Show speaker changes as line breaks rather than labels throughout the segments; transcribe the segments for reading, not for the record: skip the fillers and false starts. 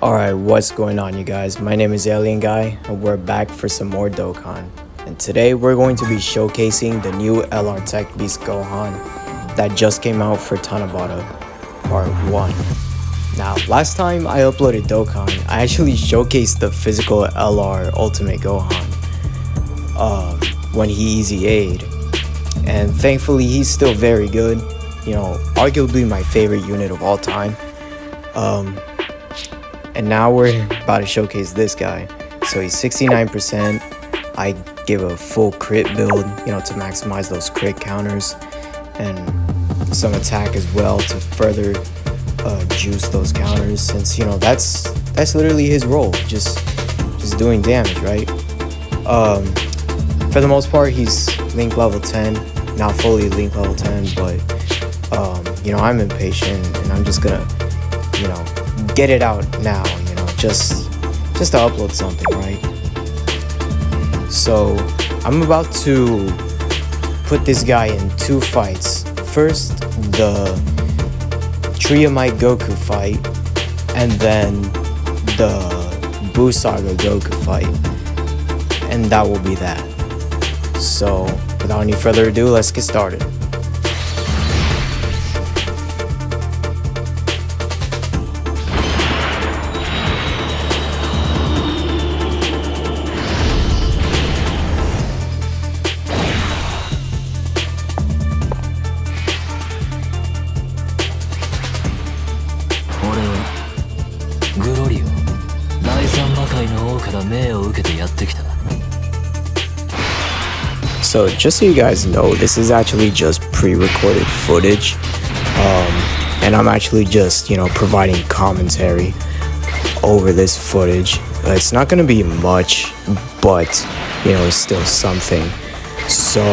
Alright, what's going on you guys? My name is Alien Guy and we're back for some more Dokkan. And today we're going to be showcasing the new LR Tech Beast Gohan that just came out for Tanabata Part 1. Now, last time I uploaded Dokkan, I actually showcased the physical LR Ultimate Gohan when he Easy Aid. And thankfully he's still very good. You know, arguably my favorite unit of all time. And now we're about to showcase this guy. So he's 69%. I give a full crit build, you know, to maximize those crit counters and some attack as well to further juice those counters. Since, you know, that's literally his role, just doing damage, right? For the most part, he's Link level 10, not fully Link level 10, but you know, I'm impatient and I'm just gonna, you know, get it out now, you know, just to upload something, right? So I'm about to put this guy in two fights. First, the Triamite Goku fight, and then the Buu Saga Goku fight, and that will be that. So without any further ado, let's get started. So just so you guys know, this is actually just pre-recorded footage, and I'm actually just, you know, providing commentary over this footage. It's not going to be much, but, you know, it's still something. So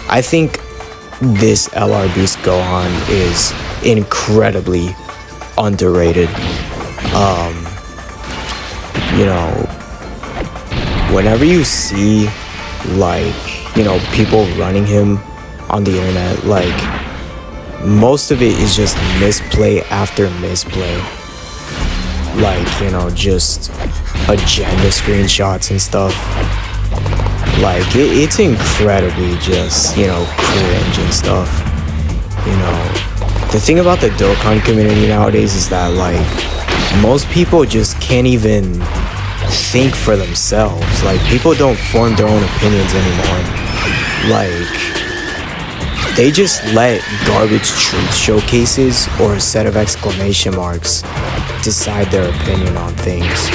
I think this LR Beast Gohan is incredibly underrated. You know, whenever you see, like, you know, people running him on the internet, like, most of it is just misplay after misplay. Like, you know, just agenda screenshots and stuff. Like, it's incredibly just, you know, cringe and stuff. You know, the thing about the Dokkan community nowadays is that, like, most people just can't even think for themselves. Like, people don't form their own opinions anymore. Like, they just let garbage truth showcases or a set of exclamation marks decide their opinion on things,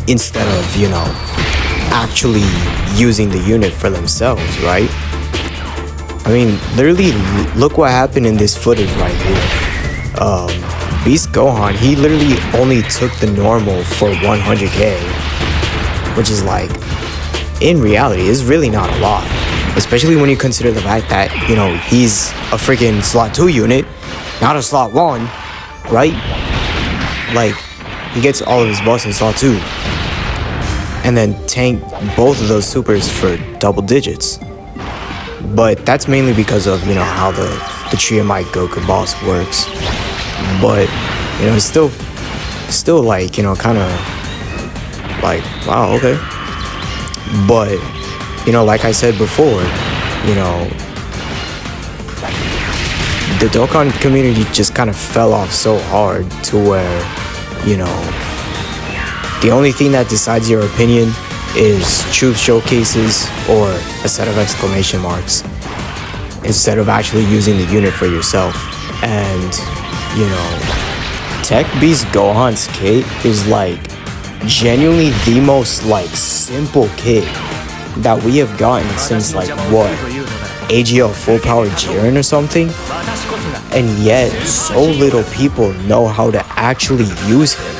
instead of, you know, actually using the unit for themselves, right? I mean, literally, look what happened in this footage right here. Beast Gohan, he literally only took the normal for 100k, which is, like, in reality, is really not a lot. Especially when you consider the fact that, you know, he's a freaking slot 2 unit, not a slot 1, right? Like, he gets all of his buffs in slot 2. And then tank both of those supers for double digits. But that's mainly because of, you know, how the Triamite Goku boss works. But, you know, it's still like, you know, kind of like, wow, okay. But, you know, like I said before, you know, the Dokkan community just kind of fell off so hard to where, you know, the only thing that decides your opinion is truth showcases or a set of exclamation marks, instead of actually using the unit for yourself. And, you know, Tech Beast Gohan's kit is, like, genuinely the most, like, simple kit that we have gotten since, like, what, AGL Full Power Jiren or something? And yet, so little people know how to actually use him.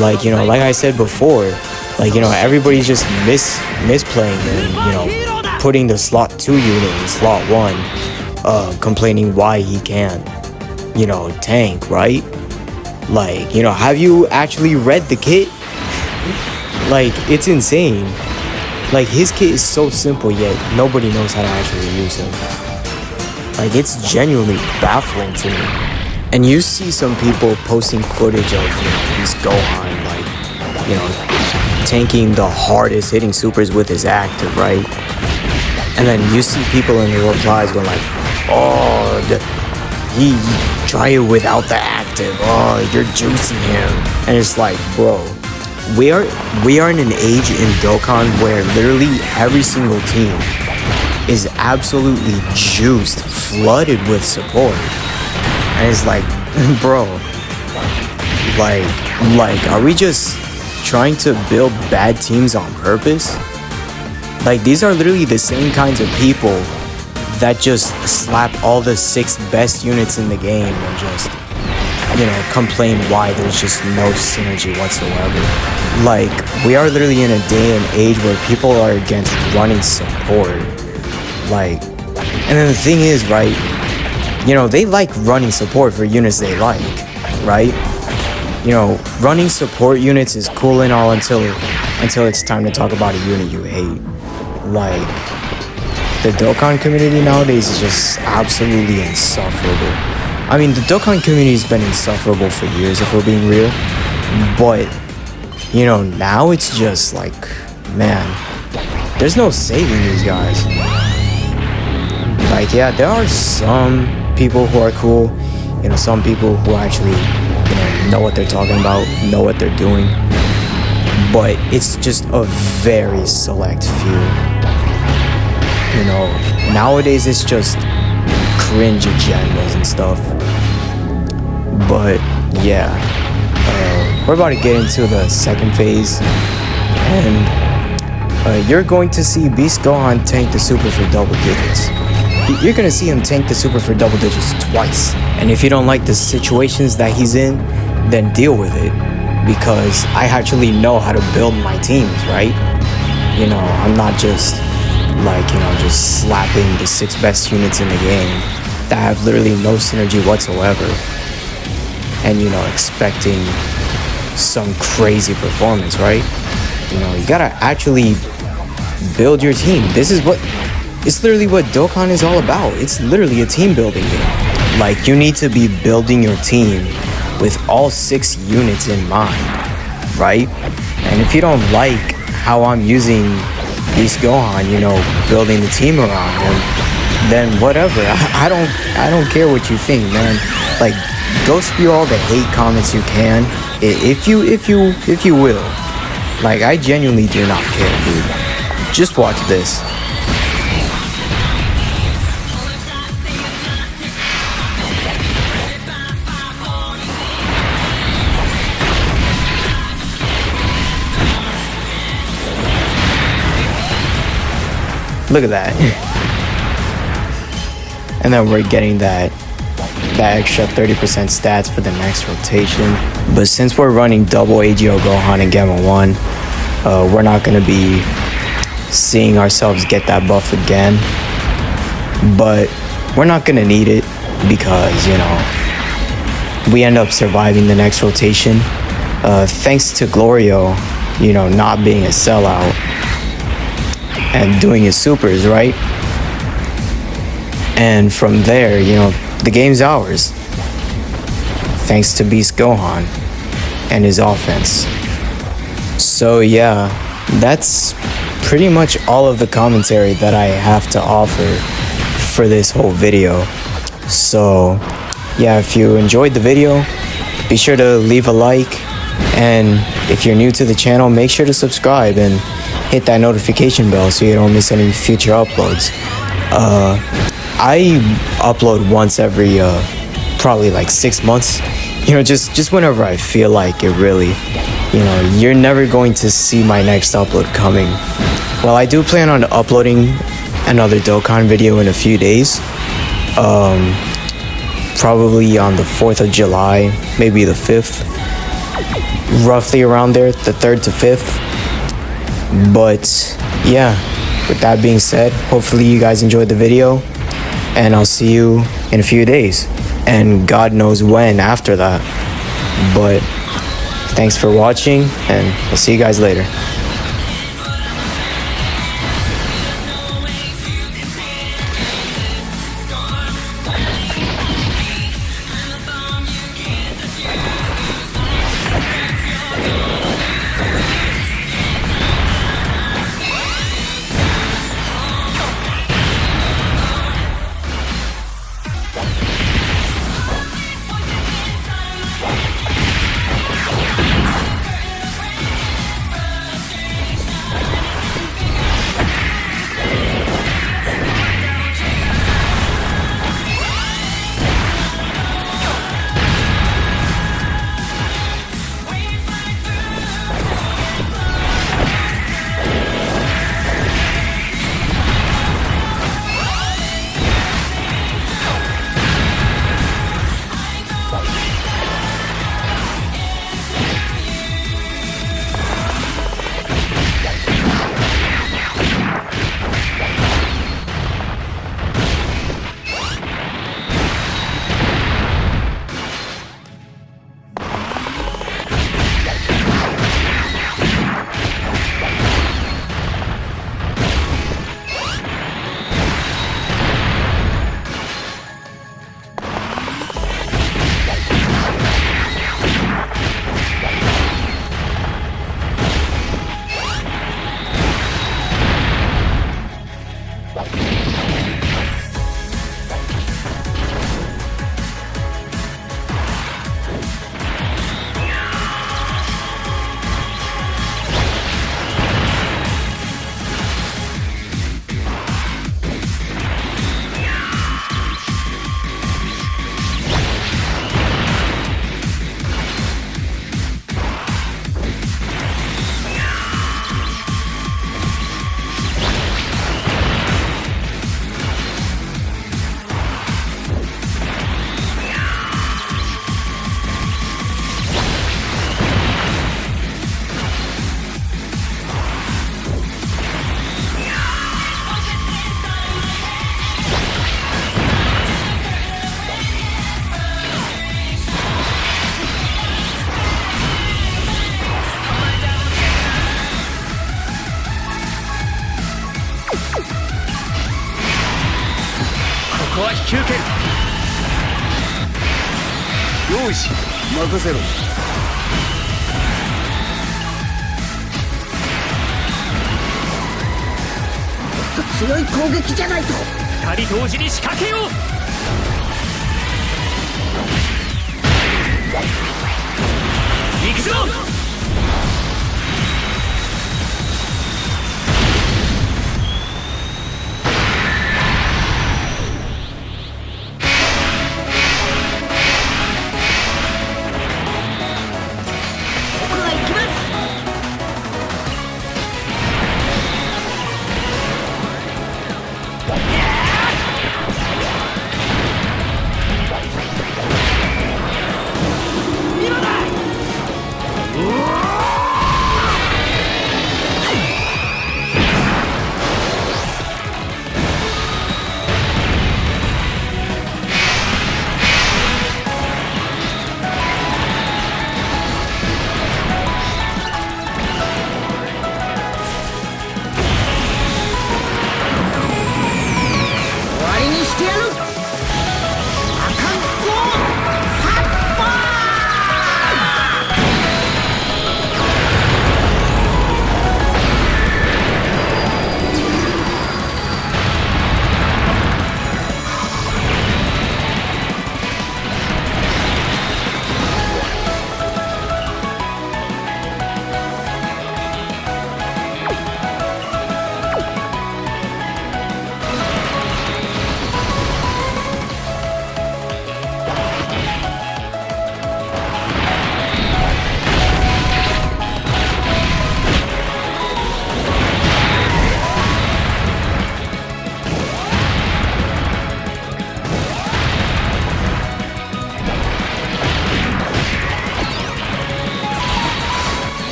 Like, you know, like I said before, like, you know, everybody's just misplaying and, you know, putting the slot 2 unit in slot 1, complaining why he can't, you know, tank, right? Like, you know, have you actually read the kit? Like, it's insane. Like, his kit is so simple, yet nobody knows how to actually use him. Like, it's genuinely baffling to me. And you see some people posting footage of, these Gohan, like, tanking the hardest hitting supers with his active, right? And then you see people in the replies going like, oh, he try it without the active. Oh, you're juicing him. And it's like, bro, we are in an age in Dokkan where literally every single team is absolutely juiced, flooded with support. And it's like, bro, like, are we just trying to build bad teams on purpose? Like, these are literally the same kinds of people that just slap all the 6 best units in the game and just, complain why there's just no synergy whatsoever. Like, we are literally in a day and age where people are against running support. Like, and then the thing is, right, they like running support for units they like, right? Running support units is cool and all until it's time to talk about a unit you hate. Like, the Dokkan community nowadays is just absolutely insufferable. I mean, the Dokkan community has been insufferable for years, if we're being real. But, now it's just like, man, there's no saving these guys. Like, yeah, there are some people who are cool, some people who actually, know what they're talking about, know what they're doing. But it's just a very select few. Nowadays it's just cringe agendas and stuff. But yeah, we're about to get into the second phase, and you're going to see Beast Gohan tank the super for double digits. You're gonna see him tank the super for double digits twice. And if you don't like the situations that he's in, then deal with it, because I actually know how to build my teams, right? I'm not just like, just slapping the 6 best units in the game that have literally no synergy whatsoever and, expecting some crazy performance, right? You gotta actually build your team. It's literally what Dokkan is all about. It's literally a team building game. Like, you need to be building your team with all 6 units in mind, right? And if you don't like how I'm using Beast Gohan, building the team around him, then whatever. I don't care what you think, man. Like, go spew all the hate comments you can, if you will. Like, I genuinely do not care, dude. Just watch this. Look at that. And then we're getting that extra 30% stats for the next rotation. But since we're running double AGO Gohan and Gamma 1, we're not going to be seeing ourselves get that buff again. But we're not going to need it because, we end up surviving the next rotation. Thanks to Glorio, not being a sellout and doing his supers, right? And from there, the game's ours. Thanks to Beast Gohan and his offense. So yeah, that's pretty much all of the commentary that I have to offer for this whole video. So yeah, if you enjoyed the video, be sure to leave a like, and if you're new to the channel, make sure to subscribe and hit that notification bell so you don't miss any future uploads. I upload once every probably like 6 months, just whenever I feel like it. Really, you're never going to see my next upload coming. Well, I do plan on uploading another Dokkan video in a few days, probably on the 4th of July, maybe the 5th, roughly around there, the 3rd to 5th. But yeah, with that being said, hopefully you guys enjoyed the video, and I'll see you in a few days, and God knows when after that. But thanks for watching, and I'll see you guys later.
球権。用意し任せろ。
強い攻撃じゃないと。
二人同時に仕掛けよう。行くぞ。
僕は行きます。
お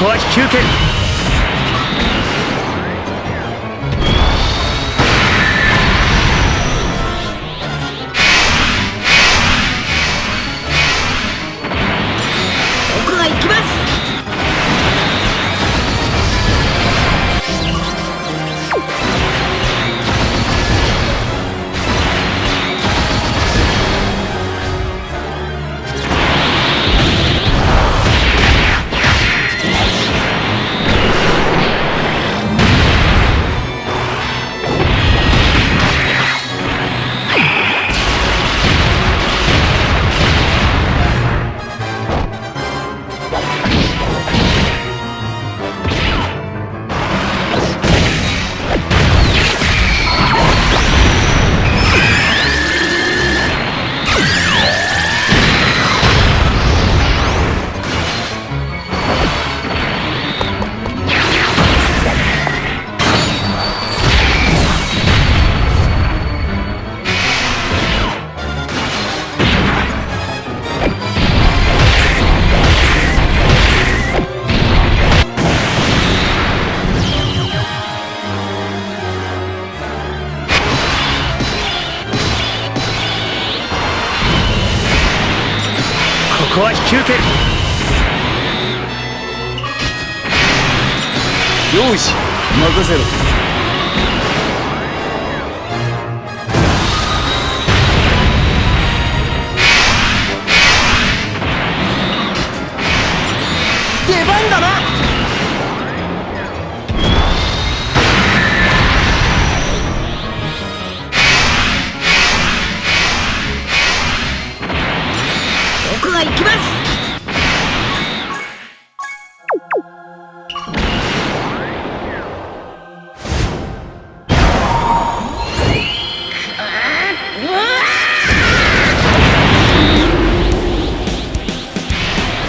こは引き受ける。
僕が行きます。ここは引き受ける。よし任せろ。出番だな。僕が行きます。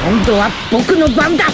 今度は僕の番だ。